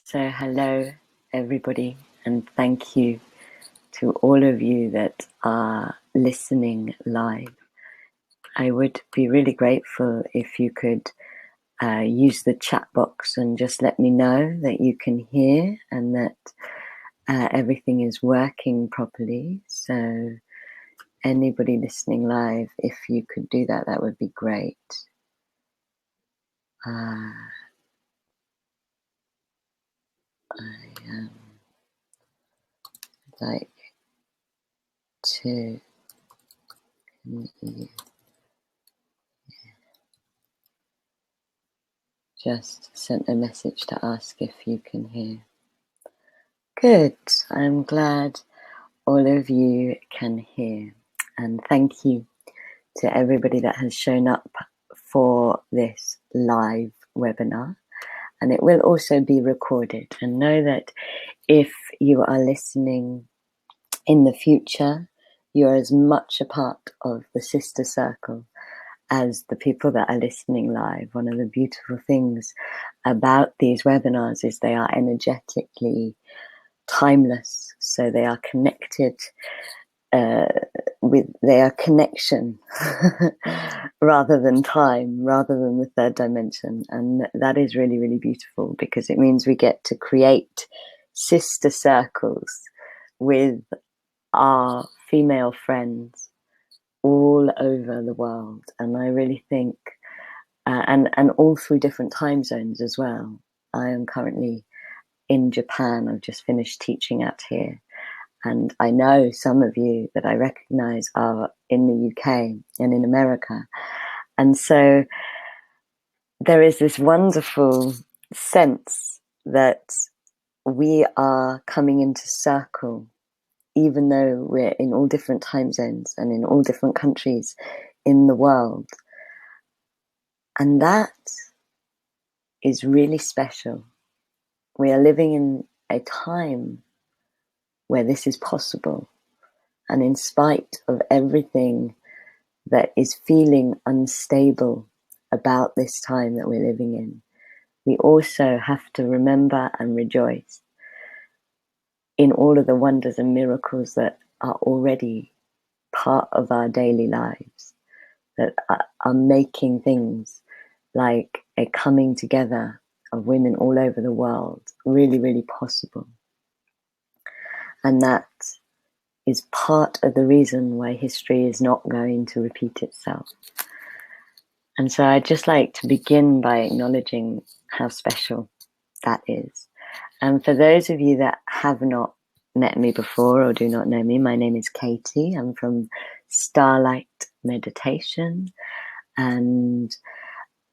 So hello everybody, and thank you to all of you that are listening live. I would be really grateful if you could use the chat box and just let me know that you can hear and that everything is working properly. So anybody listening live, if you could do that, that would be great. I like to just sent a message to ask if you can hear. Good. I'm glad all of you can hear. And thank you to everybody that has shown up for this live webinar. And it will also be recorded. And know that if you are listening in the future, you're as much a part of the sister circle as the people that are listening live. One of the beautiful things about these webinars is they are energetically timeless, so they are connected with their connection rather than time, rather than the third dimension. And that is really, really beautiful, because it means we get to create sister circles with our female friends all over the world. And I really think and all through different time zones as well. I am currently in Japan. I've just finished teaching out here, and I know some of you that I recognize are in the UK and in America. And so there is this wonderful sense that we are coming into circle, even though we're in all different time zones and in all different countries in the world. And that is really special. We are living in a time where this is possible. And in spite of everything that is feeling unstable about this time that we're living in, we also have to remember and rejoice in all of the wonders and miracles that are already part of our daily lives, that are making things like a coming together of women all over the world really, really possible. And that is part of the reason why history is not going to repeat itself. And so I'd just like to begin by acknowledging how special that is. And for those of you that have not met me before or do not know me, my name is Katie. I'm from Starlight Meditation, and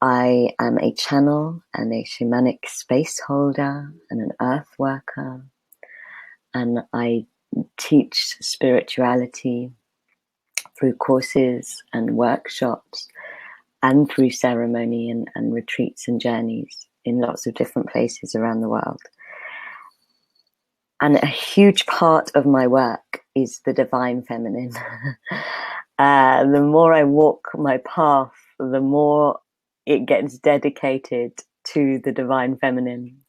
I am a channel and a shamanic space holder and an earth worker. And I teach spirituality through courses and workshops and through ceremony and retreats and journeys in lots of different places around the world. And a huge part of my work is the divine feminine. The more I walk my path, the more it gets dedicated to the divine feminine,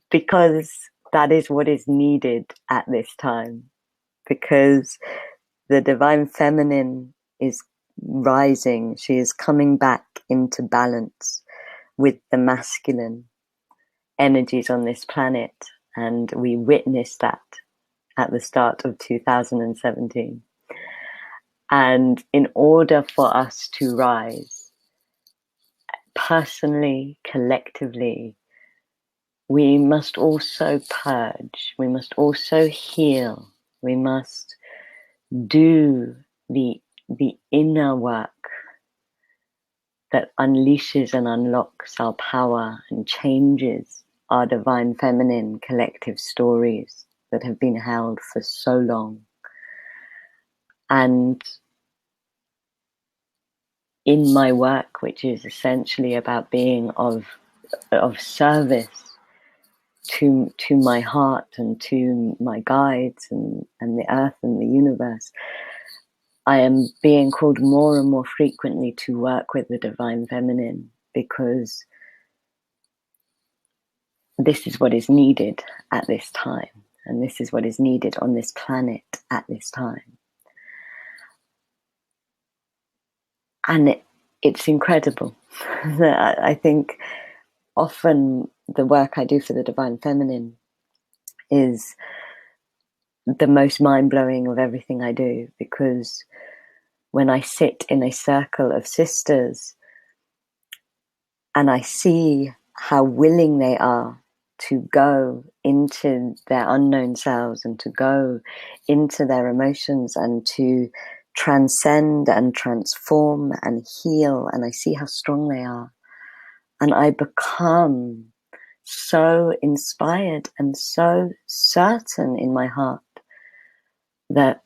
because that is what is needed at this time. Because the divine feminine is rising, she is coming back into balance with the masculine energies on this planet, and we witnessed that at the start of 2017. And in order for us to rise, personally, collectively, we must also purge, we must also heal, we must do the inner work that unleashes and unlocks our power and changes our divine feminine collective stories that have been held for so long. And in my work, which is essentially about being of service to my heart and to my guides and the earth and the universe, I am being called more and more frequently to work with the divine feminine, because this is what is needed at this time, and this is what is needed on this planet at this time. And it's incredible. I think often the work I do for the Divine Feminine is the most mind-blowing of everything I do, because when I sit in a circle of sisters and I see how willing they are to go into their unknown selves and to go into their emotions and to transcend and transform and heal, and I see how strong they are, and I become so inspired and so certain in my heart that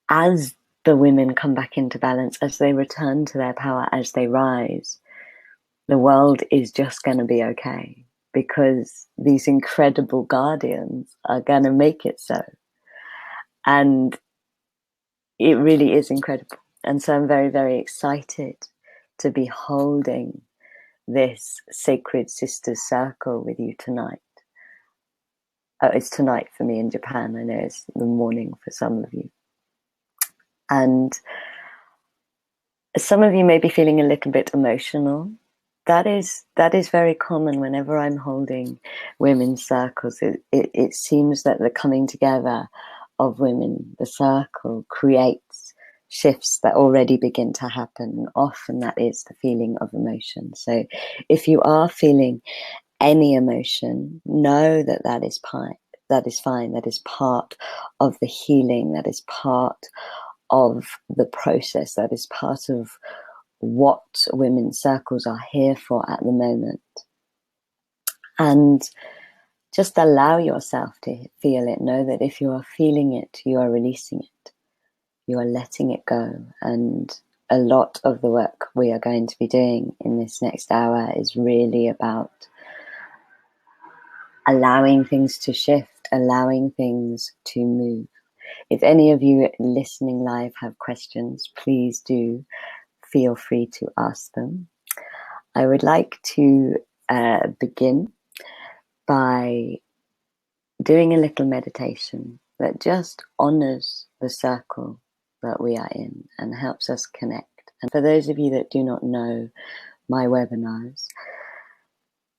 as the women come back into balance, as they return to their power, as they rise, the world is just going to be okay, because these incredible guardians are going to make it so. And it really is incredible. And so I'm very, very excited to be holding this Sacred Sisters Circle with you tonight. Oh, it's tonight for me in Japan. I know it's the morning for some of you. And some of you may be feeling a little bit emotional. That is very common whenever I'm holding women's circles. It seems that the coming together of women, the circle, creates shifts that already begin to happen. And often that is the feeling of emotion. So if you are feeling any emotion, know that that is fine. That is fine. That is part of the healing. That is part of the process. That is part of what women's circles are here for at the moment. And just allow yourself to feel it. Know that if you are feeling it, you are releasing it. You are letting it go. And a lot of the work we are going to be doing in this next hour is really about allowing things to shift, allowing things to move. If any of you listening live have questions, please do feel free to ask them. I would like to begin by doing a little meditation that just honors the circle that we are in and helps us connect. And for those of you that do not know my webinars,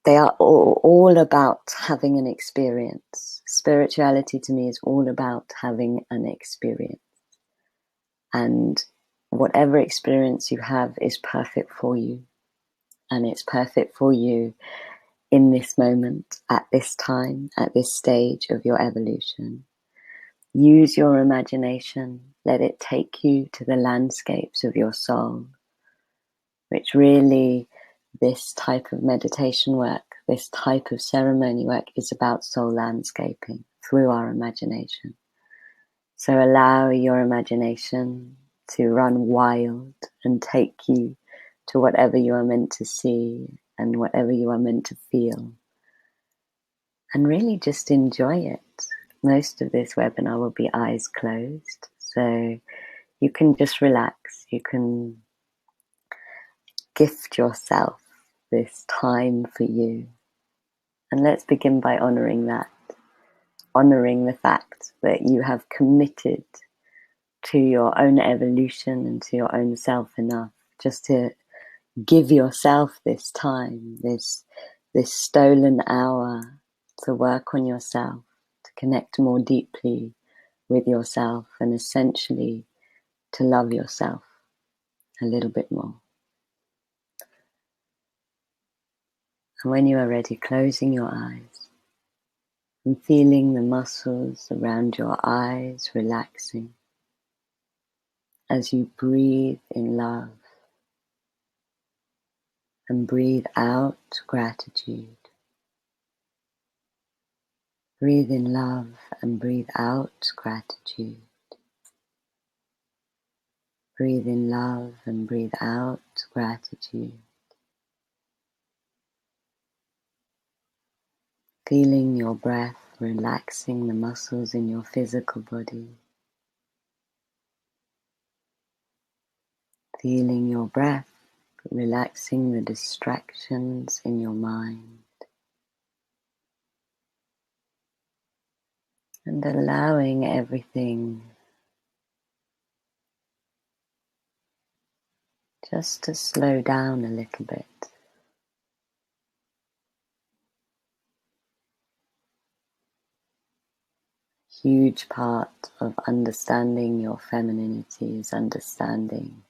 they are all about having an experience. Spirituality to me is all about having an experience. And whatever experience you have is perfect for you. And it's perfect for you in this moment, at this time, at this stage of your evolution. Use your imagination. Let it take you to the landscapes of your soul, which really, this type of meditation work, this type of ceremony work is about soul landscaping through our imagination. So allow your imagination to run wild and take you to whatever you are meant to see and whatever you are meant to feel. And really just enjoy it. Most of this webinar will be eyes closed, so you can just relax. You can gift yourself this time for you. And let's begin by honoring that. Honoring the fact that you have committed to your own evolution and to your own self enough just to give yourself this time, this stolen hour to work on yourself, to connect more deeply with yourself, and essentially to love yourself a little bit more. And when you are ready, closing your eyes and feeling the muscles around your eyes relaxing as you breathe in love and breathe out gratitude. Breathe in love and breathe out gratitude. Breathe in love and breathe out gratitude. Feeling your breath relaxing the muscles in your physical body. Feeling your breath relaxing the distractions in your mind. and allowing everything just to slow down a little bit. Huge part of understanding your femininity is understanding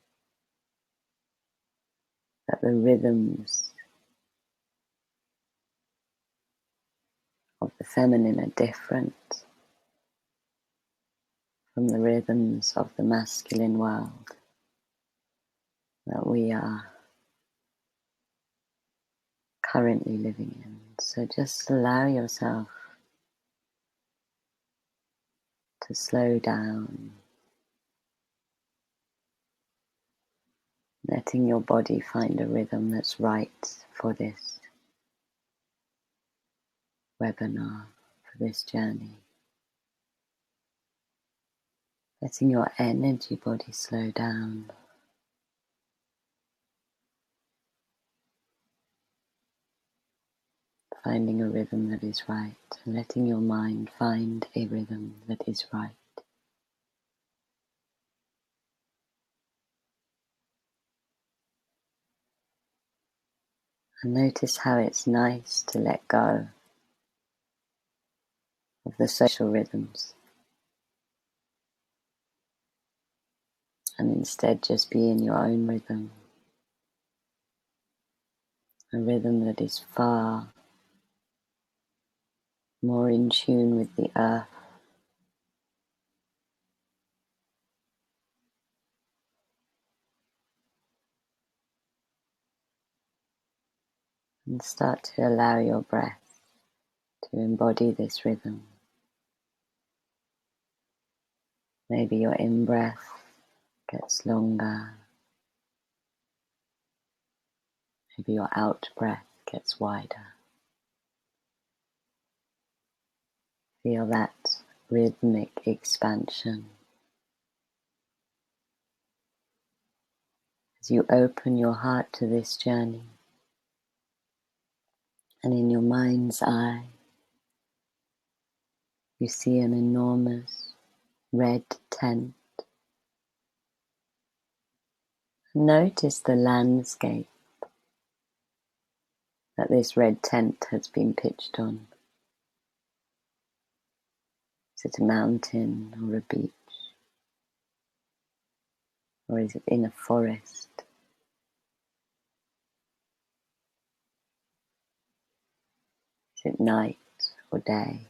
that the rhythms of the feminine are different from the rhythms of the masculine world that we are currently living in. So just allow yourself to slow down, letting your body find a rhythm that's right for this webinar, for this journey. Letting your energy body slow down. Finding a rhythm that is right, and letting your mind find a rhythm that is right. And notice how it's nice to let go of the social rhythms and instead just be in your own rhythm. A rhythm that is far more in tune with the earth, and start to allow your breath to embody this rhythm. Maybe your in-breath gets longer. Maybe your out-breath gets wider. Feel that rhythmic expansion as you open your heart to this journey, and in your mind's eye you see an enormous red tent. Notice the landscape that this red tent has been pitched on. Is it a mountain or a beach? Or is it in a forest? Is it night or day?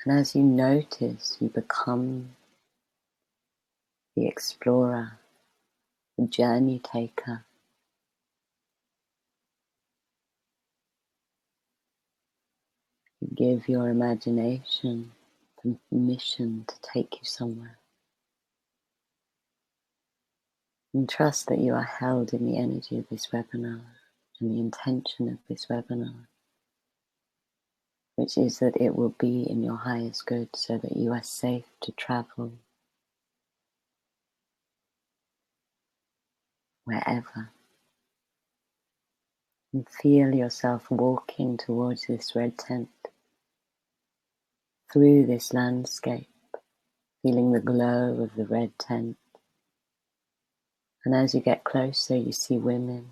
And as you notice, you become the explorer, the journey taker. You give your imagination permission to take you somewhere. And trust that you are held in the energy of this webinar and the intention of this webinar, which is that it will be in your highest good so that you are safe to travel wherever. And feel yourself walking towards this red tent, through this landscape, feeling the glow of the red tent. And as you get closer, you see women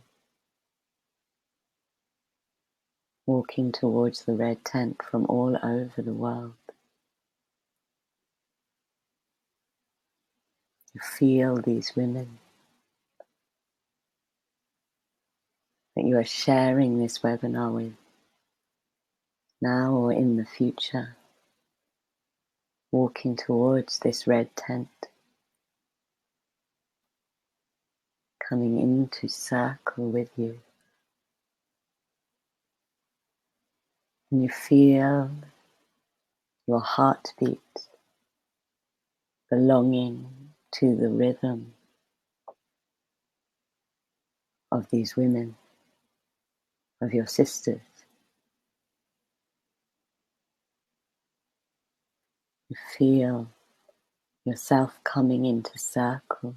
walking towards the red tent from all over the world. You feel these women that you are sharing this webinar with, now or in the future, walking towards this red tent, coming into circle with you. And you feel your heartbeat belonging to the rhythm of these women, of your sisters. You feel yourself coming into circle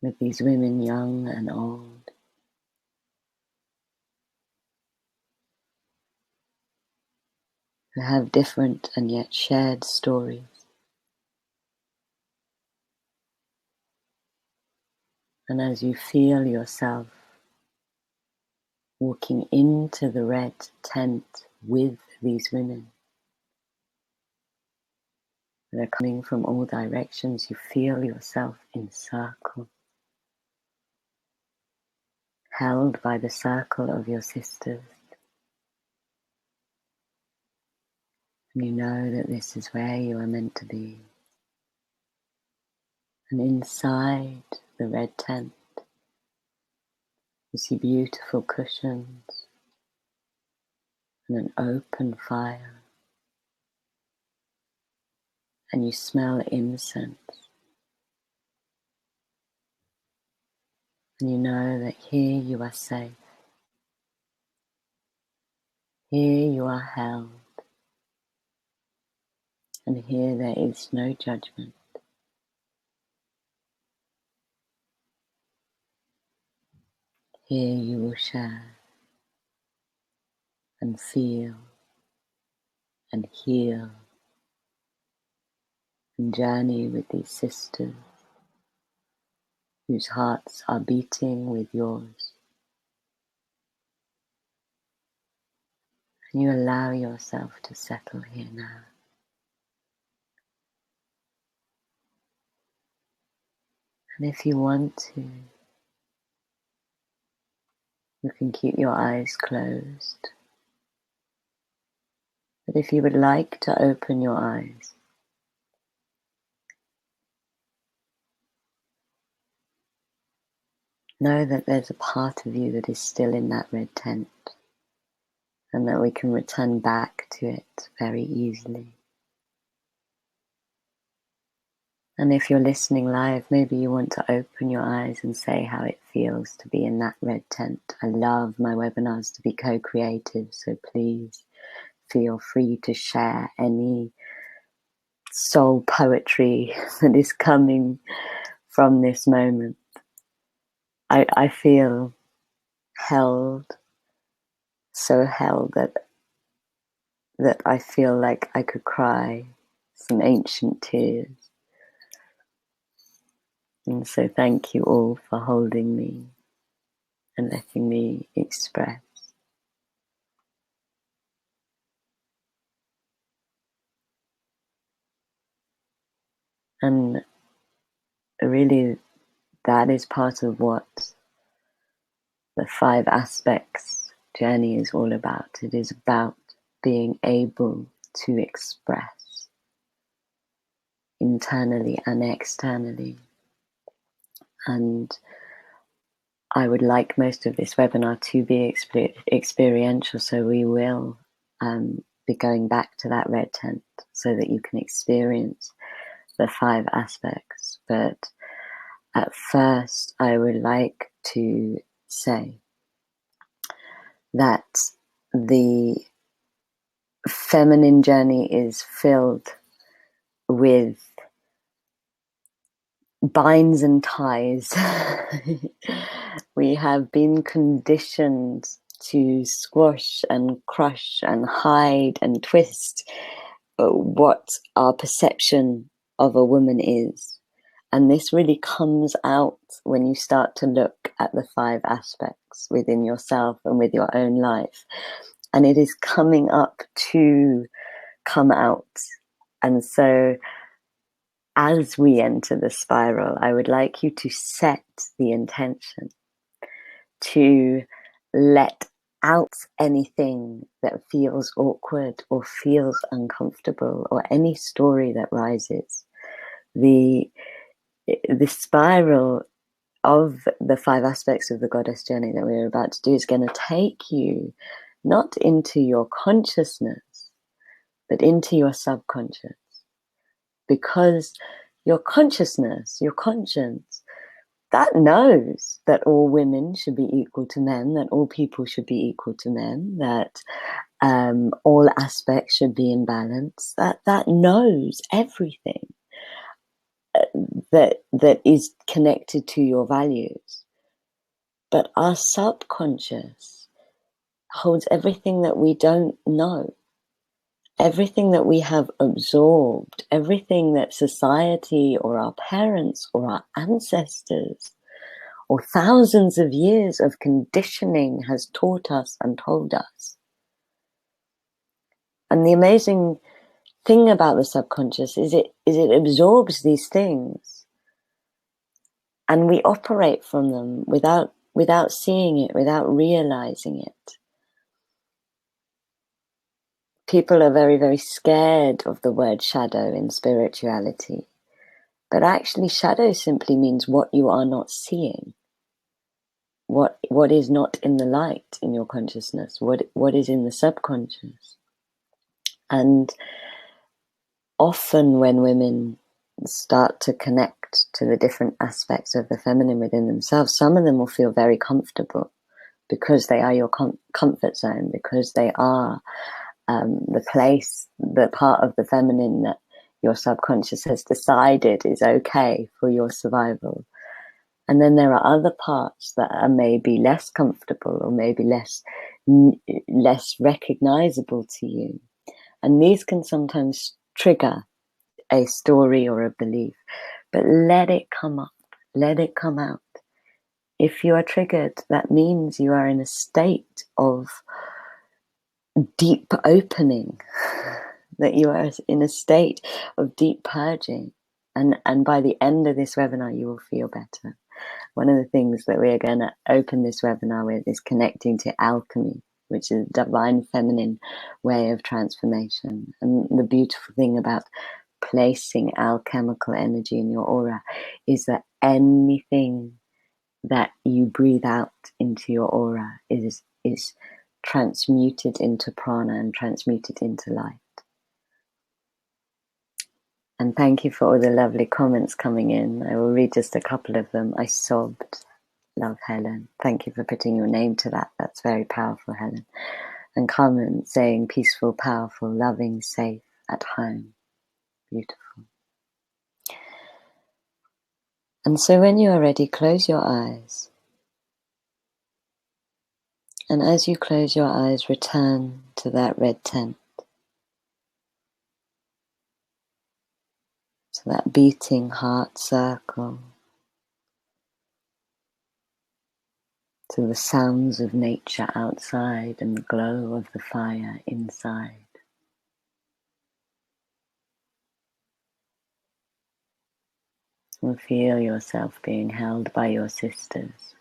with these women, young and old, who have different and yet shared stories. And as you feel yourself walking into the red tent with these women that are coming from all directions, you feel yourself encircled, held by the circle of your sisters. And you know that this is where you are meant to be. And inside the red tent, you see beautiful cushions and an open fire. And you smell incense. And you know that here you are safe. Here you are held. And here there is no judgment. Here you will share and feel and heal and journey with these sisters whose hearts are beating with yours. And you allow yourself to settle here now. And if you want to, you can keep your eyes closed. But if you would like to open your eyes, know that there's a part of you that is still in that red tent, and that we can return back to it very easily. And if you're listening live, maybe you want to open your eyes and say how it feels to be in that red tent. I love my webinars to be co-creative, so please feel free to share any soul poetry that is coming from this moment. I feel held, so held that I feel like I could cry some ancient tears. And so thank you all for holding me and letting me express. And really, that is part of what the 5 aspects journey is all about. It is about being able to express internally and externally. And I would like most of this webinar to be experiential, so we will be going back to that red tent so that you can experience the 5 aspects. But at first, I would like to say that the feminine journey is filled with binds and ties. We have been conditioned to squash and crush and hide and twist what our perception of a woman is. And this really comes out when you start to look at the 5 aspects within yourself and with your own life. And it is coming up to come out. And so as we enter the spiral, I would like you to set the intention to let out anything that feels awkward or feels uncomfortable, or any story that rises. The spiral of the 5 aspects of the goddess journey that we're about to do is going to take you not into your consciousness, but into your subconscious. Because your consciousness, your conscience, that knows that all women should be equal to men, that all people should be equal to men, that all aspects should be in balance, that knows everything that is connected to your values. But our subconscious holds everything that we don't know. everything that we have absorbed, everything that society or our parents or our ancestors or thousands of years of conditioning has taught us and told us. And the amazing thing about the subconscious is it absorbs these things, and we operate from them without seeing it, without realizing it. People are very, very scared of the word shadow in spirituality, but actually shadow simply means what you are not seeing, what is not in the light in your consciousness, what is in the subconscious. And often when women start to connect to the different aspects of the feminine within themselves, some of them will feel very comfortable because they are your comfort zone, because they are the place, the part of the feminine that your subconscious has decided is okay for your survival. And then there are other parts that are maybe less comfortable or maybe less recognizable to you. And these can sometimes trigger a story or a belief, but let it come up, let it come out. If you are triggered, that means you are in a state of deep opening, that you are in a state of deep purging. And by the end of this webinar, you will feel better. One of the things that we are going to open this webinar with is connecting to alchemy, which is a divine feminine way of transformation. And the beautiful thing about placing alchemical energy in your aura is that anything that you breathe out into your aura is transmuted into prana and transmuted into light. And thank you for all the lovely comments coming in. I will read just a couple of them. I sobbed. Love, Helen. Thank you for putting your name to that. That's very powerful, Helen. And Carmen saying peaceful, powerful, loving, safe, at home. Beautiful. And so when you are ready, close your eyes. And as you close your eyes, return to that red tent, to that beating heart circle, to the sounds of nature outside and the glow of the fire inside. And feel yourself being held by your sisters.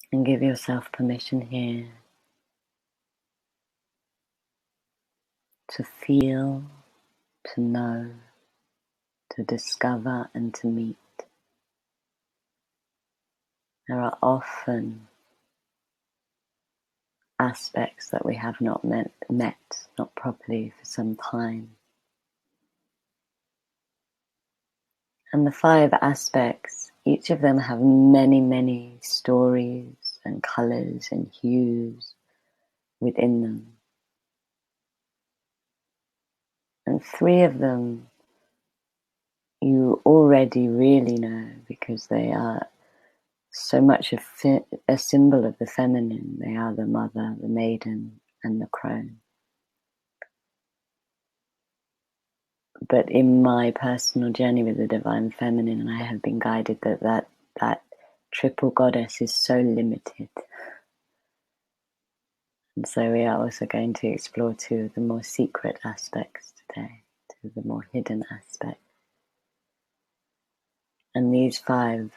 And give yourself permission here to feel, to know, to discover and to meet. There are often aspects that we have not met not properly for some time. And the 5 aspects, each of them have many, many stories and colors and hues within them. And 3 of them you already really know because they are so much a symbol of the feminine. They are the mother, the maiden, and the crone. But in my personal journey with the divine feminine, I have been guided that triple goddess is so limited. And so we are also going to explore 2 of the more secret aspects today, 2 of the more hidden aspects. And these 5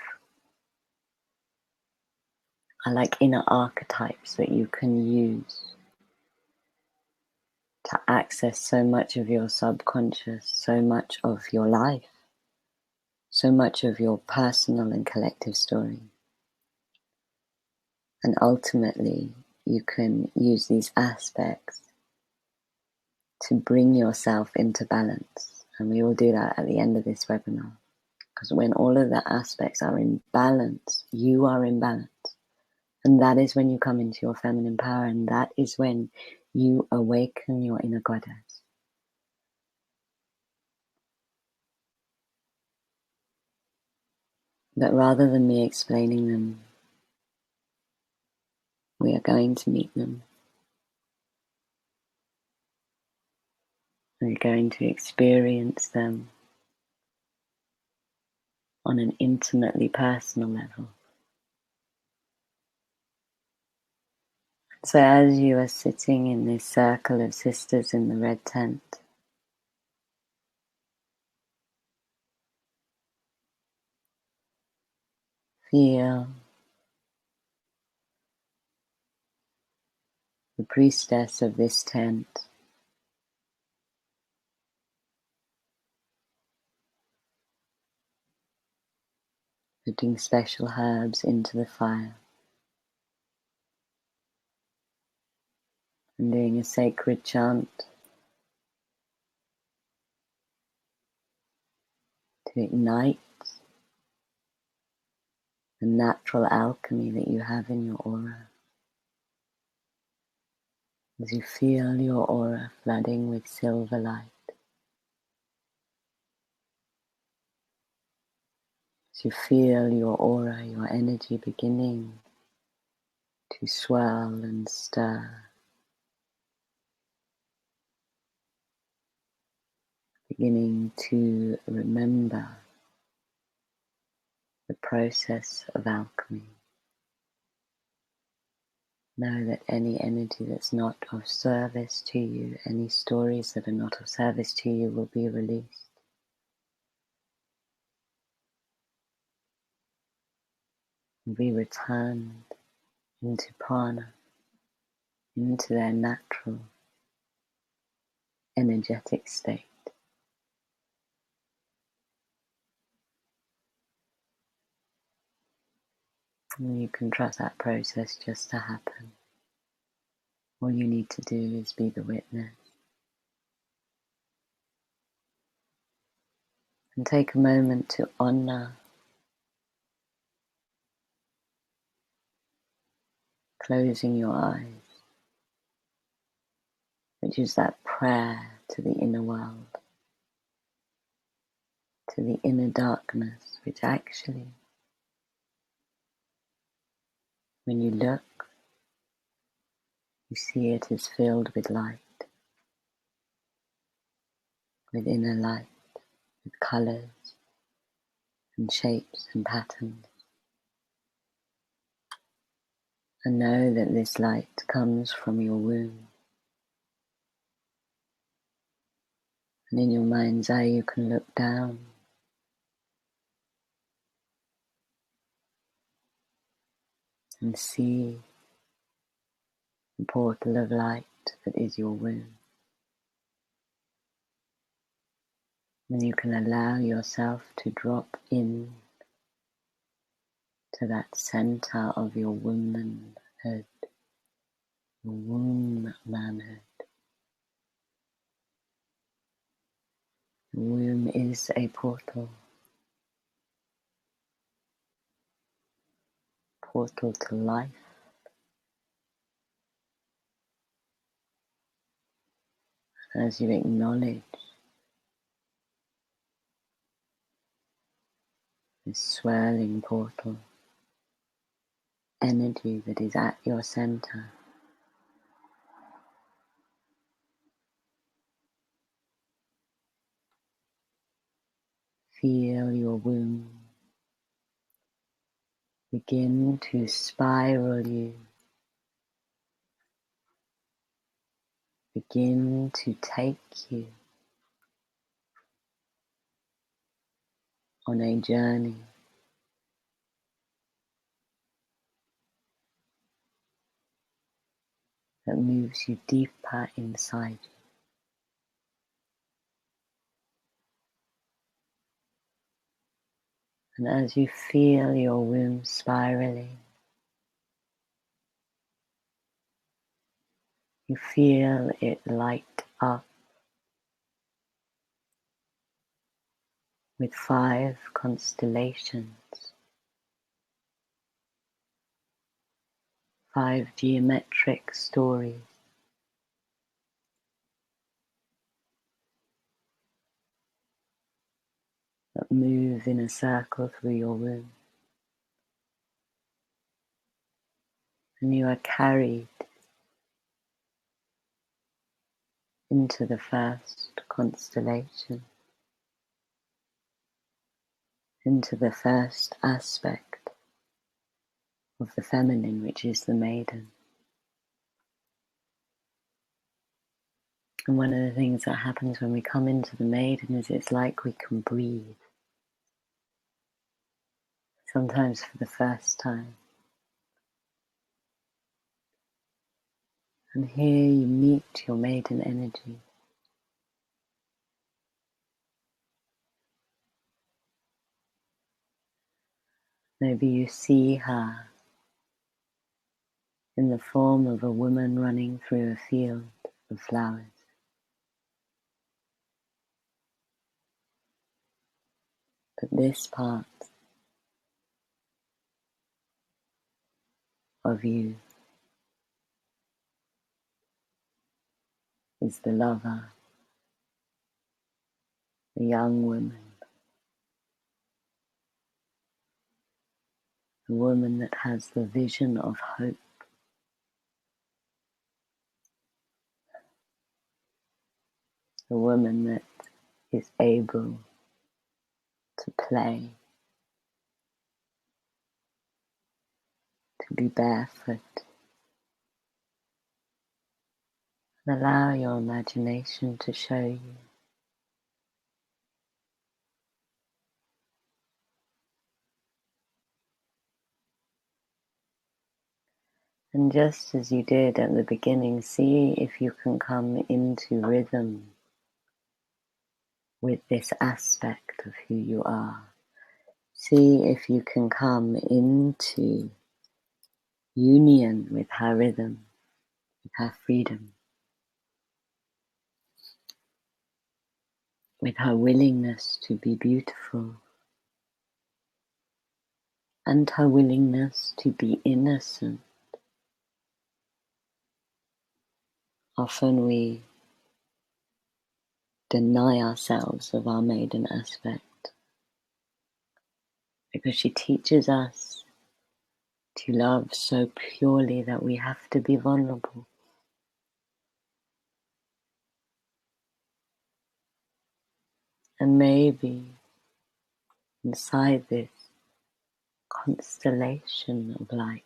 are like inner archetypes that you can use to access so much of your subconscious, so much of your life, so much of your personal and collective story. And ultimately, you can use these aspects to bring yourself into balance. And we will do that at the end of this webinar. Because when all of the aspects are in balance, you are in balance. And that is when you come into your feminine power, and that is when you awaken your inner goddess. But rather than me explaining them, we are you're going to meet them. And you're going to experience them on an intimately personal level. So as you are sitting in this circle of sisters in the red tent, feel the priestess of this tent putting special herbs into the fire and doing a sacred chant to ignite the natural alchemy that you have in your aura. As you feel your aura flooding with silver light, as you feel your aura, your energy beginning to swirl and stir, beginning to remember the process of alchemy. Know that any energy that's not of service to you, any stories that are not of service to you will be released. And be returned into prana, into their natural energetic state. And you can trust that process just to happen. All you need to do is be the witness. And take a moment to honor closing your eyes, which is that prayer to the inner world, to the inner darkness, which actually, when you look, you see it is filled with light, with inner light, with colors and shapes and patterns. And know that this light comes from your womb. And in your mind's eye you can look down and see the portal of light that is your womb. And you can allow yourself to drop in to that center of your womanhood, your womb manhood. The womb is a portal to life. As you acknowledge this swirling portal, energy that is at your center, feel your womb begin to spiral you, begin to take you on a journey that moves you deeper inside you. And as you feel your womb spiraling, you feel it light up with 5 constellations, 5 geometric stories that move in a circle through your womb. and you are carried into the first constellation, into the first aspect of the feminine, which is the maiden. And one of the things that happens when we come into the maiden is it's like we can breathe. Sometimes for the first time. And here you meet your maiden energy. Maybe you see her in the form of a woman running through a field of flowers. But this part of you is the lover, the young woman, the woman that has the vision of hope, the woman that is able to play, to be barefoot, and allow your imagination to show you and just as you did at the beginning, see if you can come into rhythm with this aspect of who you are. See if you can come into union with her rhythm, with her freedom, with her willingness to be beautiful, and her willingness to be innocent. Often we deny ourselves of our maiden aspect because she teaches us to love so purely that we have to be vulnerable. And maybe inside this constellation of light,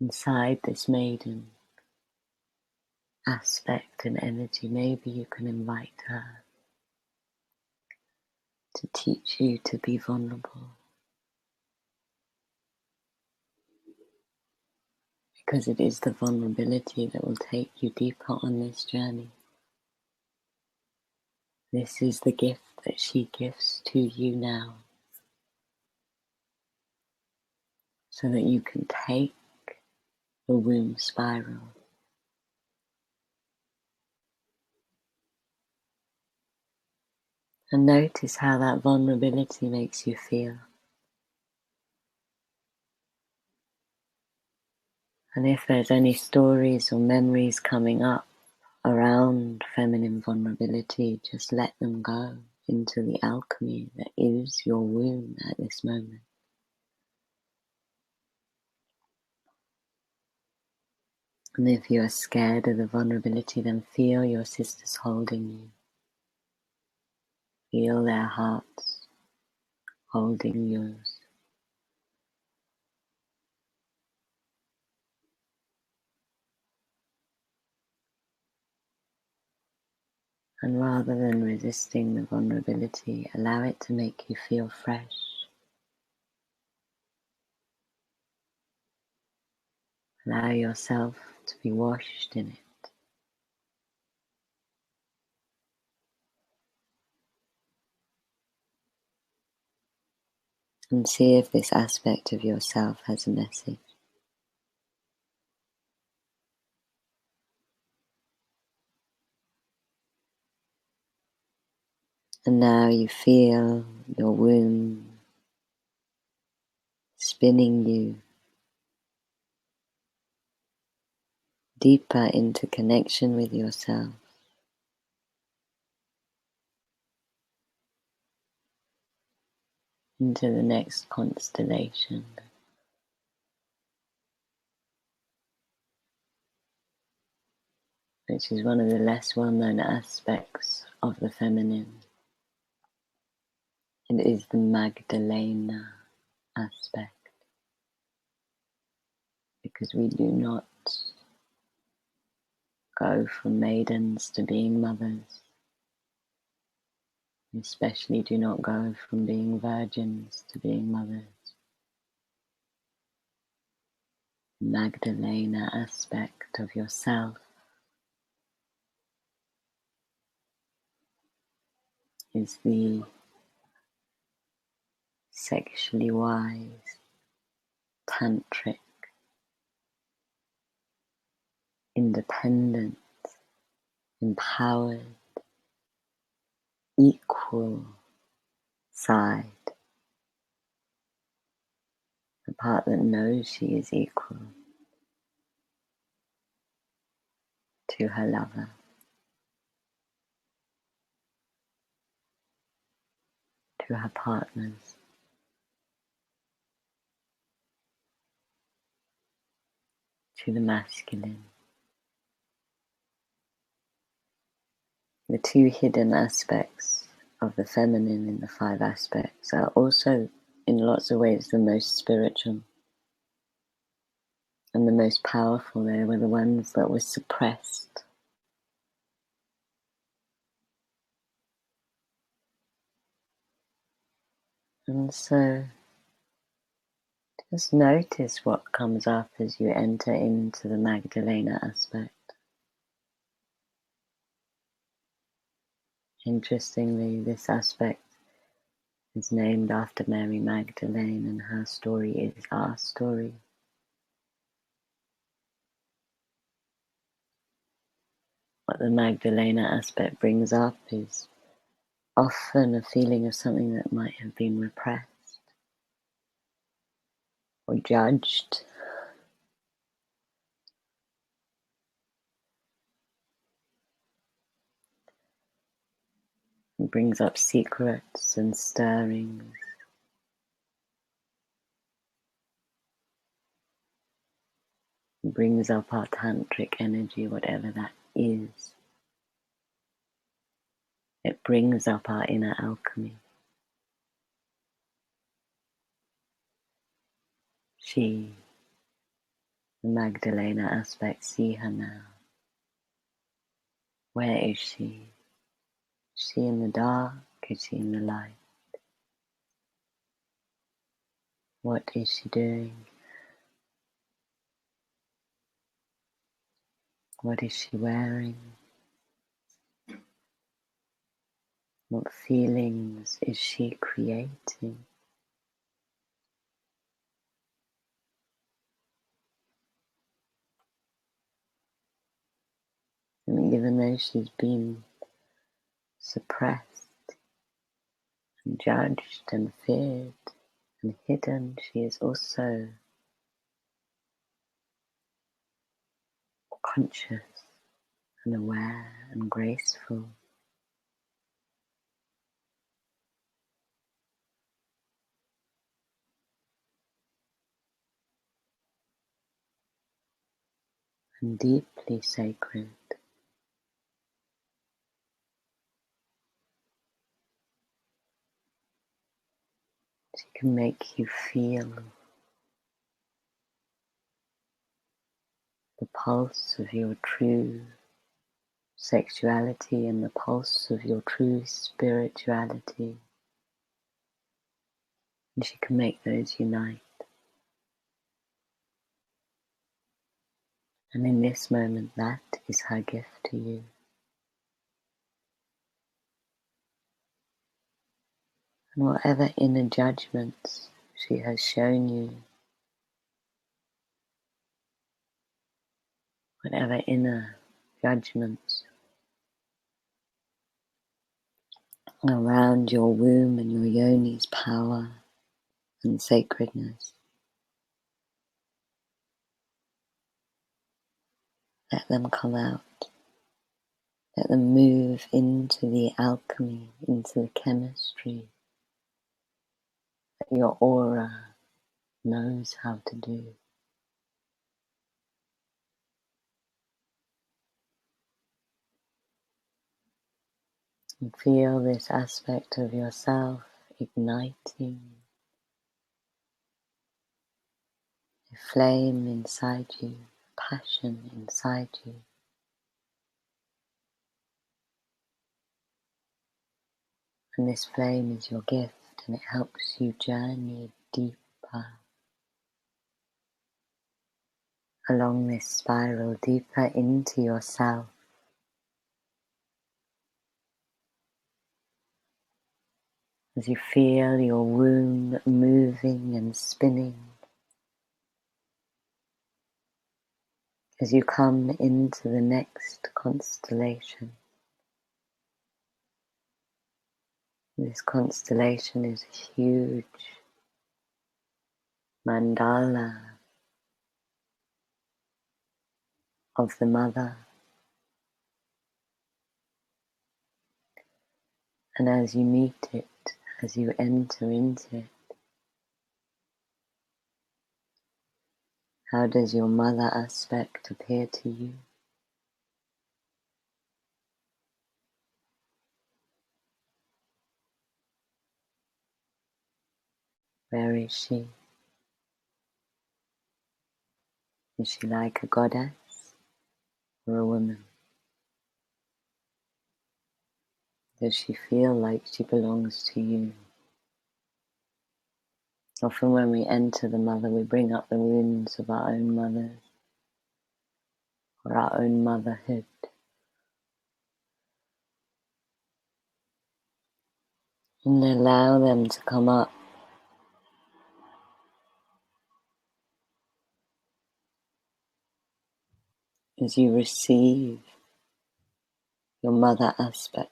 inside this maiden aspect and energy, maybe you can invite her to teach you to be vulnerable. Because it is the vulnerability that will take you deeper on this journey. This is the gift that she gives to you now, so that you can take the womb spiral and notice how that vulnerability makes you feel. And if there's any stories or memories coming up around feminine vulnerability, just let them go into the alchemy that is your womb at this moment. And if you are scared of the vulnerability, then feel your sisters holding you. Feel their hearts holding yours. And rather than resisting the vulnerability, allow it to make you feel fresh. Allow yourself to be washed in it. And see if this aspect of yourself has a message. And now you feel your womb spinning you deeper into connection with yourself. Into the next constellation. which is one of the less well-known aspects of the feminine. It is the Magdalena aspect, because we do not go from maidens to being mothers. We especially do not go from being virgins to being mothers. Magdalena aspect of yourself is the sexually wise, tantric, independent, empowered, equal side. The part that knows she is equal to her lover. To her partners. To the masculine. The two hidden aspects of the feminine in the 5 aspects are also in lots of ways the most spiritual and the most powerful. They were the ones that were suppressed. And so just notice what comes up as you enter into the Magdalena aspect. Interestingly, this aspect is named after Mary Magdalene, and her story is our story. What the Magdalena aspect brings up is often a feeling of something that might have been repressed or judged. It brings up secrets and stirrings. It brings up our tantric energy, whatever that is. It brings up our inner alchemy. She, the Magdalena aspect, see her now. Where is she? Is she in the dark? Is she in the light? What is she doing? What is she wearing? What feelings is she creating? And even though she's been suppressed and judged and feared and hidden, she is also conscious and aware and graceful. And deeply sacred. She can make you feel the pulse of your true sexuality and the pulse of your true spirituality. And she can make those unite. And in this moment, that is her gift to you. And whatever inner judgments she has shown you, whatever inner judgments around your womb and your yoni's power and sacredness, let them come out. Let them move into the alchemy, into the chemistry that your aura knows how to do. And feel this aspect of yourself igniting a flame inside you, passion inside you. And this flame is your gift, and it helps you journey deeper along this spiral, deeper into yourself. As you feel your womb moving and spinning, as you come into the next constellation. This constellation is a huge mandala of the Mother. And as you meet it, as you enter into it, how does your mother aspect appear to you? Where is she? Is she like a goddess or a woman? Does she feel like she belongs to you? Often when we enter the Mother, we bring up the wounds of our own mothers or our own motherhood. And allow them to come up as you receive your mother aspect,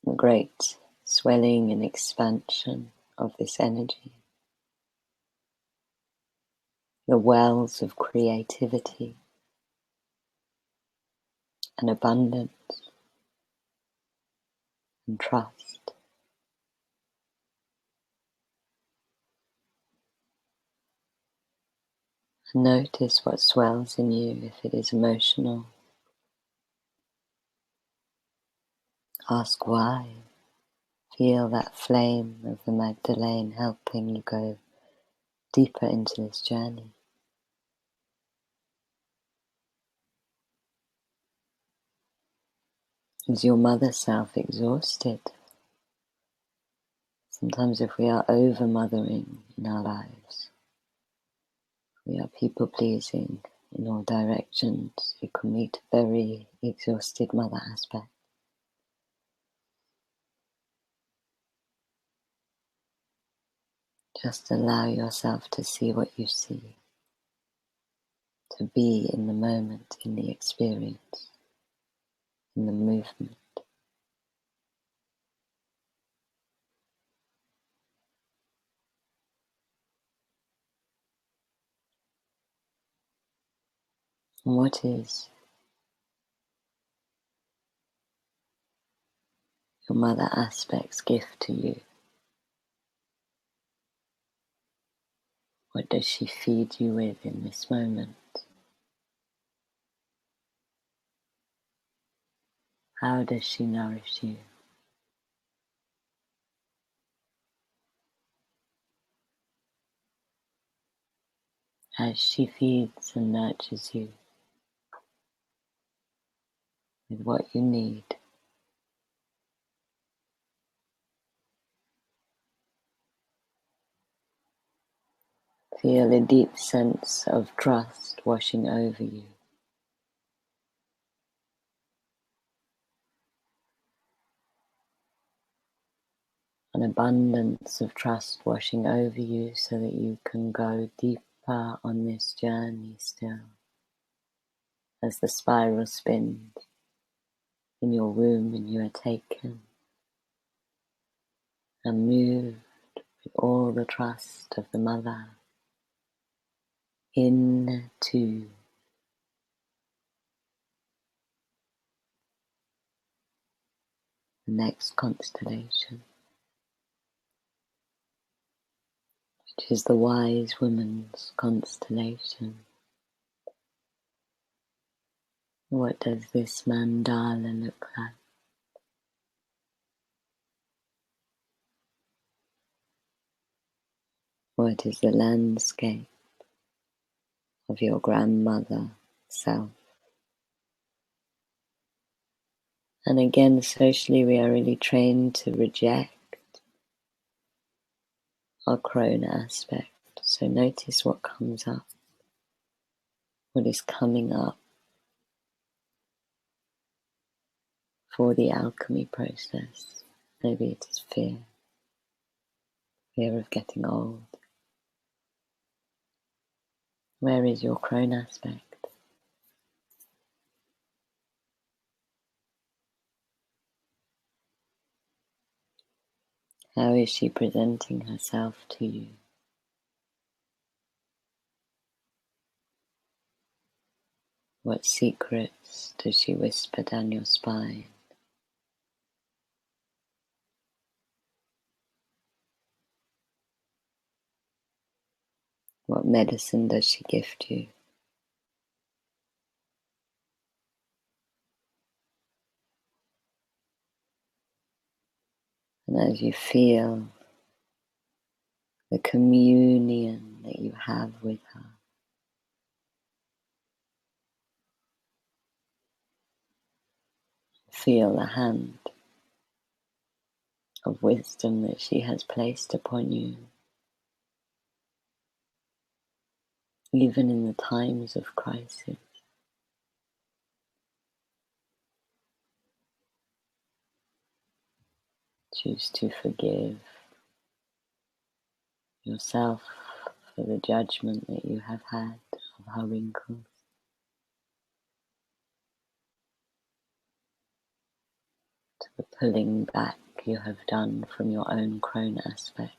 the great swelling and expansion of this energy, the wells of creativity and abundance and trust. And notice what swells in you. If it is emotional, ask why. Feel that flame of the Magdalene helping you go deeper into this journey. Is your mother self exhausted? Sometimes if we are over-mothering in our lives, we are people-pleasing in all directions, you can meet a very exhausted mother aspect. Just allow yourself to see what you see, to be in the moment, in the experience, in the movement. And what is your mother aspect's gift to you? What does she feed you with in this moment? How does she nourish you? As she feeds and nurtures you with what you need. Feel a deep sense of trust washing over you. An abundance of trust washing over you so that you can go deeper on this journey still. As the spiral spins in your womb and you are taken and moved with all the trust of the Mother into the next constellation, which is the Wise Woman's constellation. What does this mandala look like? What is the landscape of your grandmother self? And again, socially, we are really trained to reject our crone aspect. So notice what comes up, what is coming up for the alchemy process. Maybe it is fear, fear of getting old. Where is your crone aspect? How is she presenting herself to you? What secrets does she whisper down your spine? What medicine does she gift you? And as you feel the communion that you have with her, feel the hand of wisdom that she has placed upon you, even in the times of crisis. Choose to forgive yourself for the judgment that you have had of her wrinkles. To the pulling back you have done from your own crone aspect.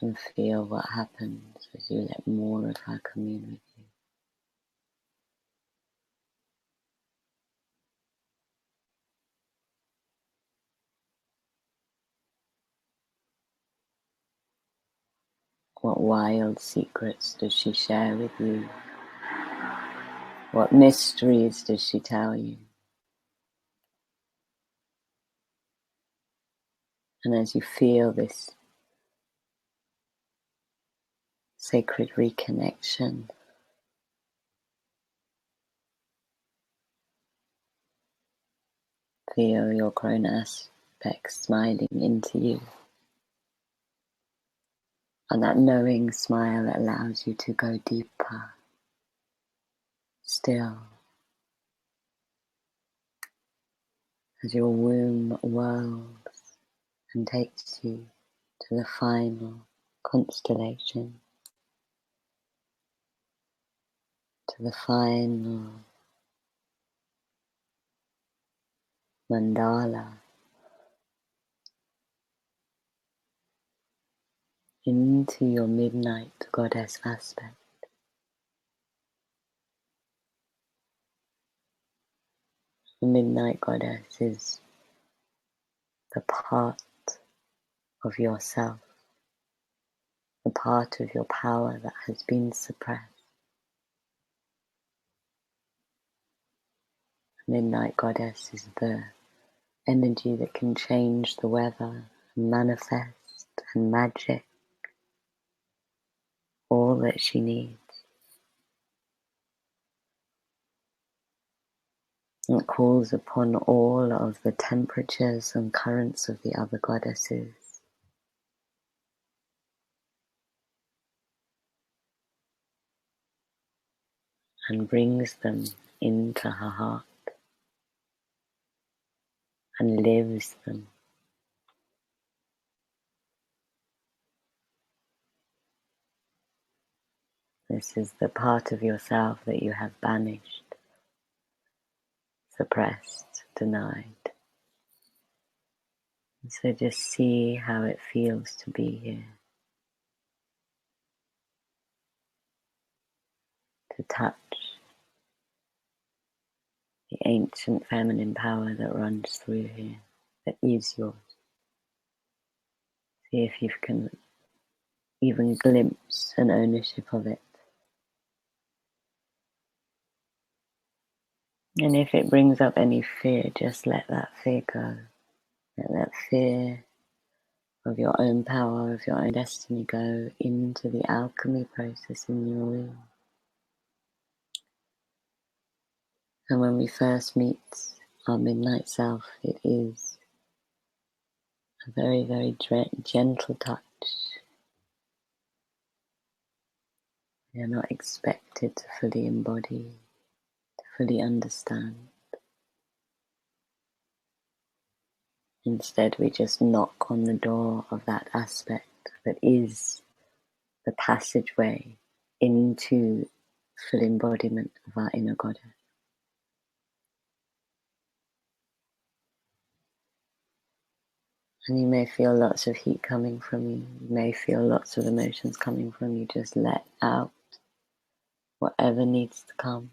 And feel what happens as you let more of her commune with you. What wild secrets does she share with you? What mysteries does she tell you? And as you feel this sacred reconnection, feel your crone aspect smiling into you. And that knowing smile allows you to go deeper, still, as your womb whirls and takes you to the final constellation, to the final mandala, into your midnight goddess aspect. The midnight goddess is the part of yourself, the part of your power that has been suppressed. Midnight goddess is the energy that can change the weather, and manifest and magic all that she needs. It calls upon all of the temperatures and currents of the other goddesses. And brings them into her heart and lives them. This is the part of yourself that you have banished, suppressed, denied. And so just see how it feels to be here, to touch the ancient feminine power that runs through here, that is yours. See if you can even glimpse an ownership of it. And if it brings up any fear, just let that fear go. Let that fear of your own power, of your own destiny go into the alchemy process in your womb. And when we first meet our midnight self, it is a very, very gentle touch. We are not expected to fully embody, to fully understand. Instead, we just knock on the door of that aspect that is the passageway into full embodiment of our inner goddess. And you may feel lots of heat coming from you. You may feel lots of emotions coming from you. Just let out whatever needs to come.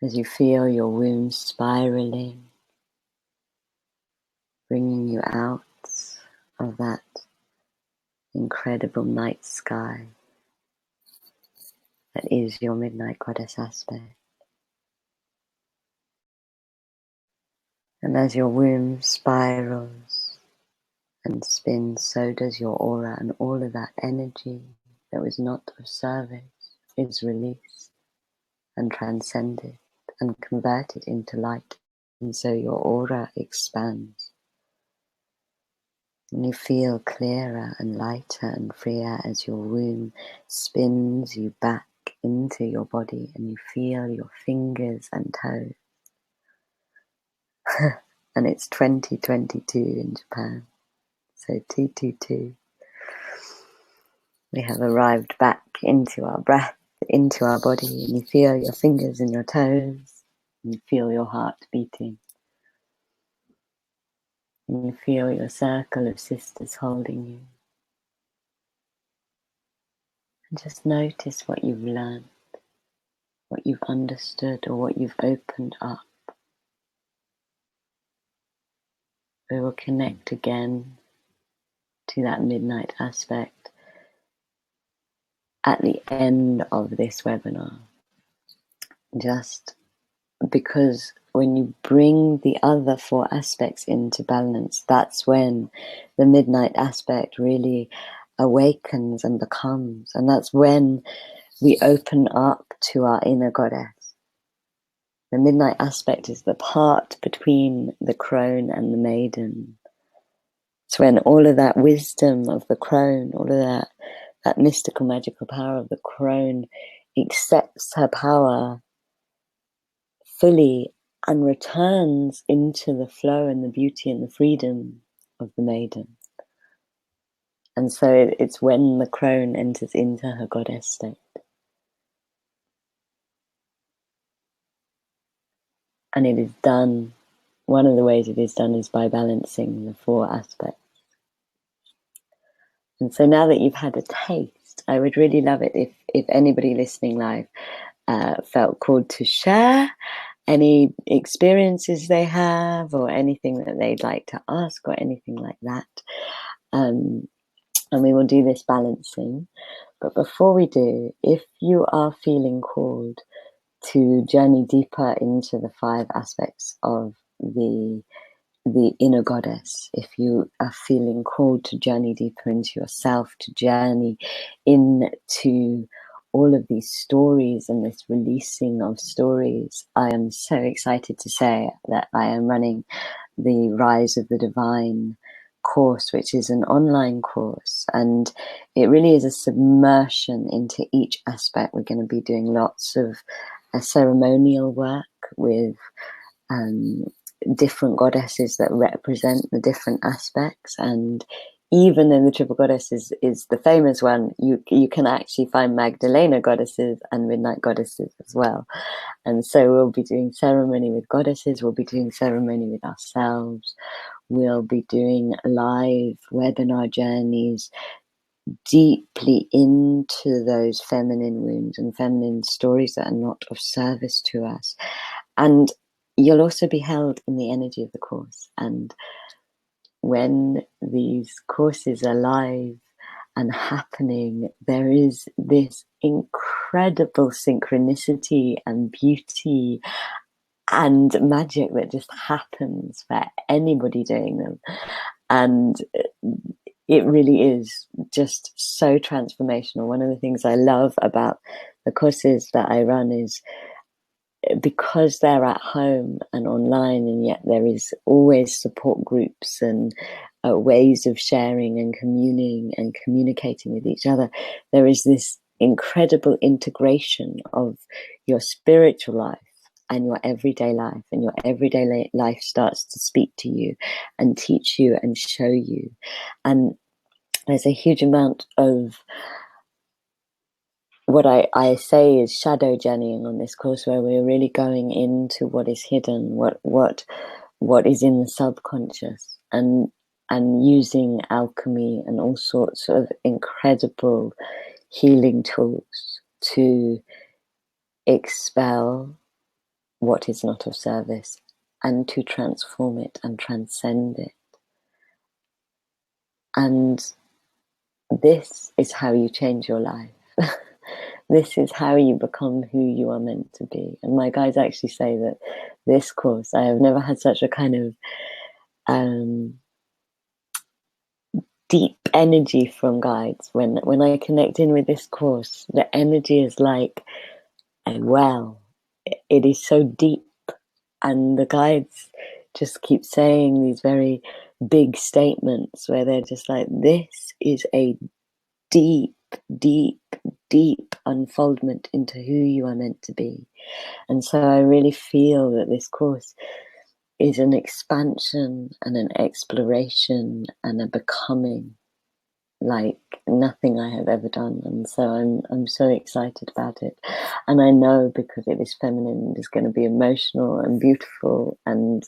As you feel your womb spiraling, bringing you out of that incredible night sky that is your midnight goddess aspect. And as your womb spirals and spins, so does your aura, and all of that energy that was not of service is released and transcended and converted into light. And so your aura expands. And you feel clearer and lighter and freer as your womb spins you back into your body, and you feel your fingers and toes. And it's 2022 in Japan. So 222. We have arrived back into our breath, into our body, and you feel your fingers and your toes, and you feel your heart beating. And you feel your circle of sisters holding you. And just notice what you've learned, what you've understood, or what you've opened up. We will connect again to that midnight aspect at the end of this webinar. Just because when you bring the other 4 aspects into balance, that's when the midnight aspect really awakens and becomes. And that's when we open up to our inner goddess. The midnight aspect is the part between the crone and the maiden. It's when all of that wisdom of the crone, all of that mystical, magical power of the crone accepts her power fully and returns into the flow and the beauty and the freedom of the maiden. And so it's when the crone enters into her goddess state. And it is done, one of the ways it is done is by balancing the 4 aspects. And so now that you've had a taste, I would really love it if anybody listening live felt called to share any experiences they have, or anything that they'd like to ask, or anything like that. And we will do this balancing. But before we do, if you are feeling called to journey deeper into the 5 aspects of the inner goddess, if you are feeling called to journey deeper into yourself, to journey into all of these stories and this releasing of stories, I am so excited to say that I am running the Rise of the Divine course, which is an online course, and it really is a submersion into each aspect. We're going to be doing lots of ceremonial work with different goddesses that represent the different aspects. And even though the triple goddess is the famous one, you can actually find Magdalena goddesses and midnight goddesses as well. And so we'll be doing ceremony with goddesses, we'll be doing ceremony with ourselves, we'll be doing live webinar journeys deeply into those feminine wounds and feminine stories that are not of service to us. And you'll also be held in the energy of the course. And when these courses are live and happening, there is this incredible synchronicity and beauty and magic that just happens for anybody doing them. And it really is just so transformational. One of the things I love about the courses that I run is because they're at home and online, and yet there is always support groups and ways of sharing and communing and communicating with each other. There is this incredible integration of your spiritual life and your everyday life, and your everyday life starts to speak to you and teach you and show you. And there's a huge amount of what I say is shadow journeying on this course, where we're really going into what is hidden, what is in the subconscious, and using alchemy and all sorts of incredible healing tools to expel what is not of service and to transform it and transcend it. And this is how you change your life. This is how you become who you are meant to be. And my guides actually say that this course, I have never had such a kind of deep energy from guides. When I connect in with this course, the energy is like a well. It is so deep, and the guides just keep saying these very big statements where they're just like, this is a deep, deep, deep unfoldment into who you are meant to be. And so I really feel that this course is an expansion and an exploration and a becoming like nothing I have ever done. And so I'm so excited about it. And I know, because it is feminine, it is going to be emotional and beautiful and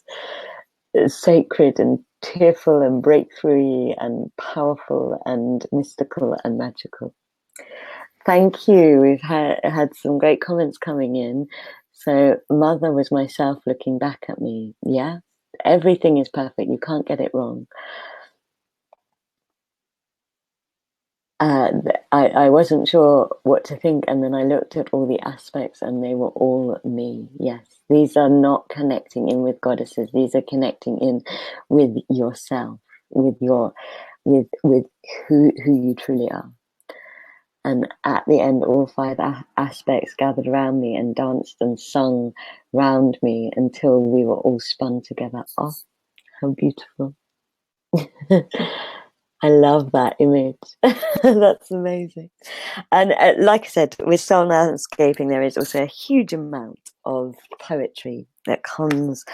sacred and tearful and breakthrough and powerful and mystical and magical. Thank you. We've had some great comments coming in. So Mother was myself looking back at me. Yeah, everything is perfect. You can't get it wrong. I wasn't sure what to think, and then I looked at all the aspects and they were all me. Yes, these are not connecting in with goddesses. These are connecting in with yourself, with who you truly are. And at the end, all five aspects gathered around me and danced and sung round me until we were all spun together. Oh, how beautiful. I love that image. That's amazing. And like I said, with soul landscaping, there is also a huge amount of poetry that comes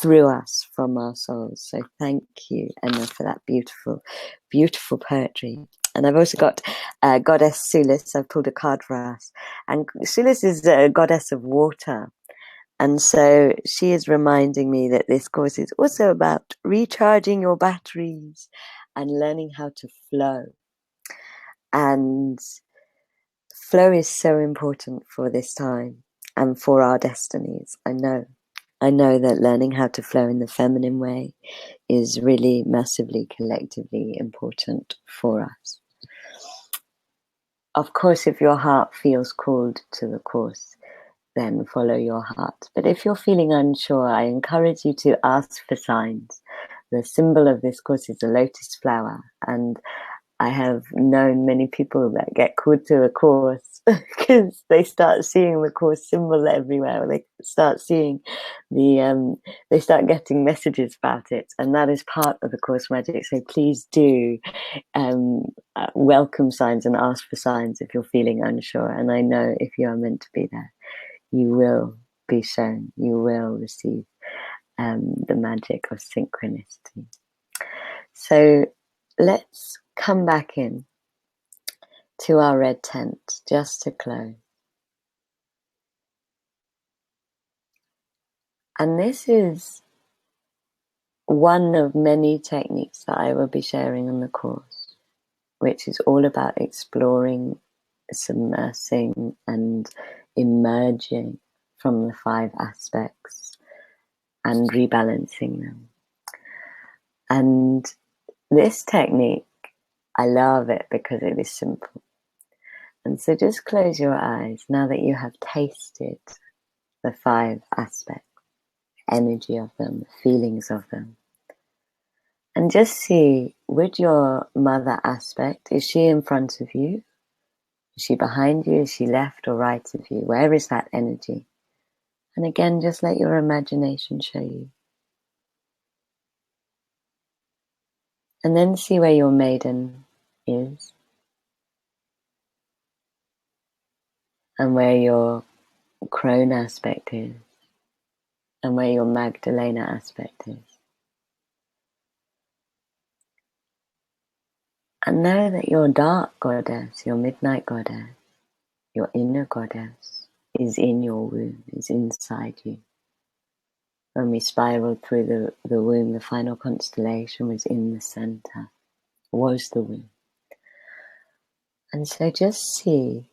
through us from our souls. So thank you, Emma, for that beautiful, beautiful poetry. And I've also got Goddess Sulis. I've pulled a card for us. And Sulis is a goddess of water. And so she is reminding me that this course is also about recharging your batteries and learning how to flow. And flow is so important for this time and for our destinies. I know that learning how to flow in the feminine way is really massively, collectively important for us. Of course, if your heart feels called to the course, then follow your heart. But if you're feeling unsure, I encourage you to ask for signs. The symbol of this course is a lotus flower, and I have known many people that get called to a course because they start seeing the course symbol everywhere. They start seeing they start getting messages about it, and that is part of the course magic. So please do welcome signs and ask for signs if you're feeling unsure. And I know if you are meant to be there, you will be shown, you will receive the magic of synchronicity. So let's come back in to our red tent just to close. And this is one of many techniques that I will be sharing in the course, which is all about exploring, submersing, and emerging from the five aspects and rebalancing them. And this technique, I love it because it is simple. And so just close your eyes now that you have tasted the 5 aspects, energy of them, feelings of them. And just see, with your mother aspect, is she in front of you? Is she behind you? Is she left or right of you? Where is that energy? And again, just let your imagination show you. And then see where your maiden is. And where your crone aspect is. And where your Magdalena aspect is. And know that your dark goddess, your midnight goddess, your inner goddess, is in your womb, is inside you. When we spiraled through the womb, the final constellation was in the center, was the womb. And so just see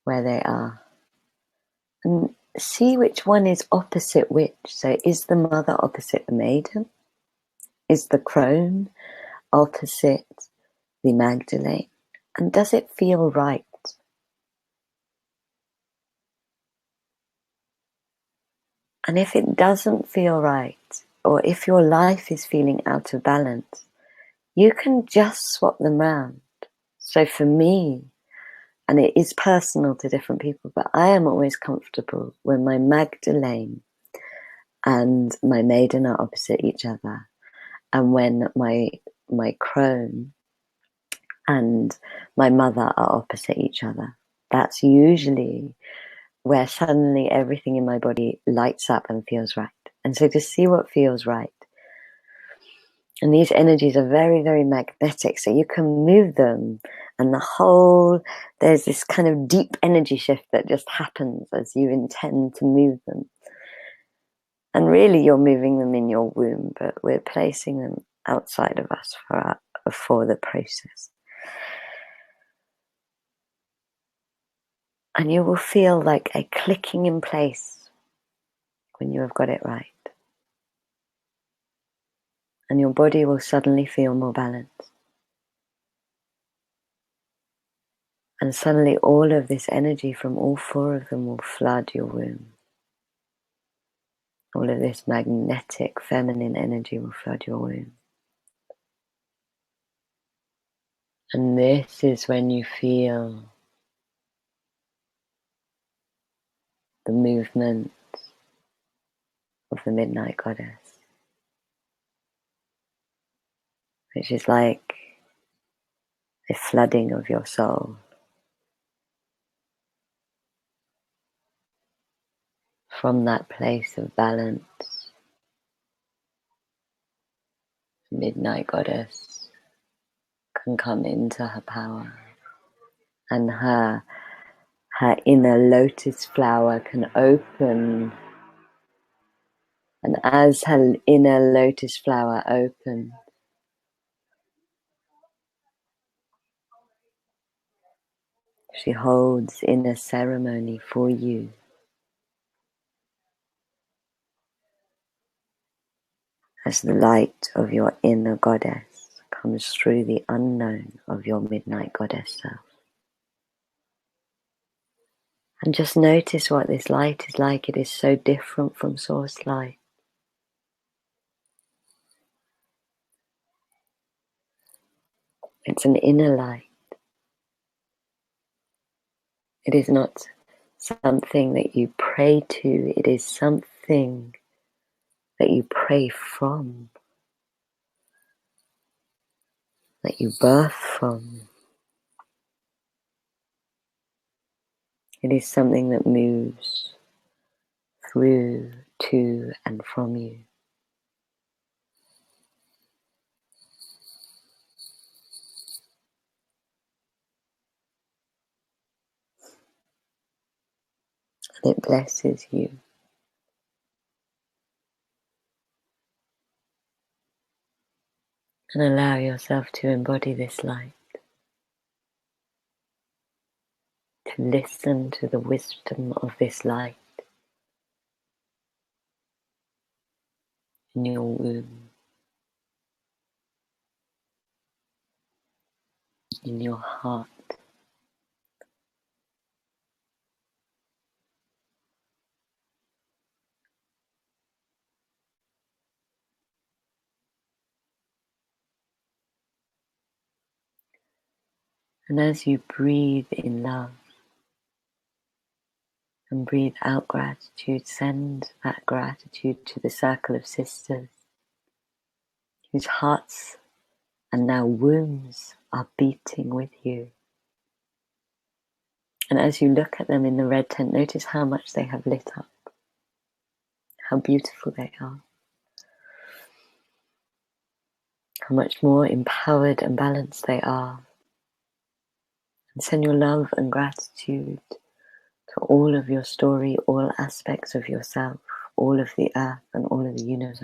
where they are. And see which one is opposite which. So is the mother opposite the maiden? Is the crone opposite the Magdalene? And does it feel right? And if it doesn't feel right, or if your life is feeling out of balance, you can just swap them round. So for me, and it is personal to different people, but I am always comfortable when my Magdalene and my maiden are opposite each other, and when my crone and my mother are opposite each other. That's usually where suddenly everything in my body lights up and feels right. And so to see what feels right. And these energies are very, very magnetic, so you can move them, and there's this kind of deep energy shift that just happens as you intend to move them. And really you're moving them in your womb, but we're placing them outside of us for the process. And you will feel like a clicking in place when you have got it right. And your body will suddenly feel more balanced. And suddenly all of this energy from all 4 of them will flood your womb. All of this magnetic feminine energy will flood your womb. And this is when you feel the movement of the Midnight Goddess, which is like a flooding of your soul. From that place of balance, the Midnight Goddess can come into her power, and her inner lotus flower can open. And as her inner lotus flower opens, she holds inner ceremony for you. As the light of your inner goddess comes through the unknown of your midnight goddess self. And just notice what this light is like. It is so different from source light. It's an inner light. It is not something that you pray to. It is something that you pray from, that you birth from. It is something that moves through, to, and from you. And it blesses you. And allow yourself to embody this light. To listen to the wisdom of this light in your womb. in your heart. And as you breathe in love and breathe out gratitude, send that gratitude to the circle of sisters whose hearts and now wombs are beating with you. And as you look at them in the red tent, notice how much they have lit up, how beautiful they are, how much more empowered and balanced they are. And send your love and gratitude to all of your story, all aspects of yourself, all of the earth and all of the universe.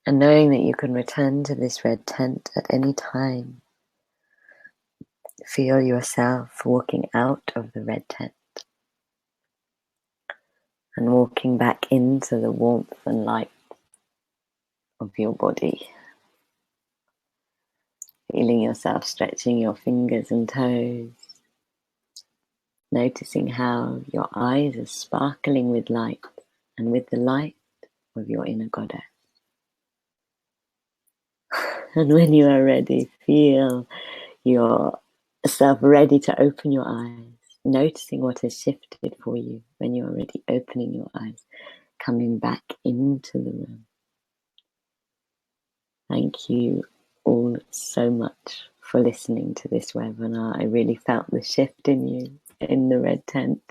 And knowing that you can return to this red tent at any time, feel yourself walking out of the red tent and walking back into the warmth and light of your body. Feeling yourself stretching your fingers and toes. Noticing how your eyes are sparkling with light and with the light of your inner goddess. And when you are ready, feel yourself ready to open your eyes, noticing what has shifted for you when you are ready, opening your eyes, coming back into the room. Thank you all so much for listening to this webinar. I really felt the shift in you in the red tent.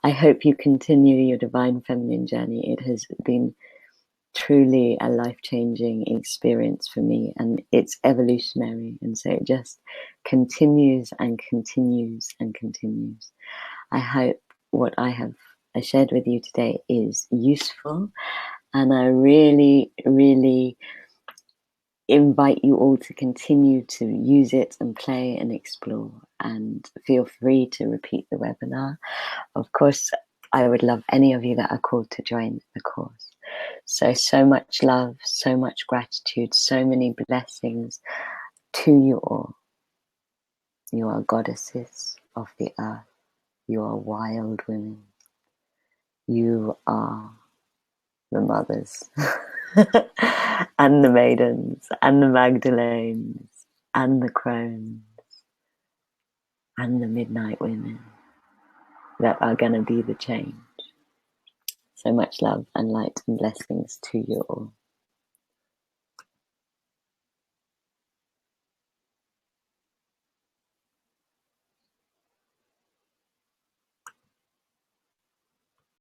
I hope you continue your divine feminine journey. It has been truly a life-changing experience for me, and it's evolutionary, and so it just continues and continues and continues. I hope what I have shared with you today is useful, and I really invite you all to continue to use it and play and explore, and feel free to repeat the webinar. Of course, I would love any of you that are called to join the course. So much love, so much gratitude, so many blessings to you all. You are goddesses of the earth. You are wild women. You are the mothers and the maidens and the Magdalenes and the crones and the midnight women that are going to be the change. So much love and light and blessings to you all.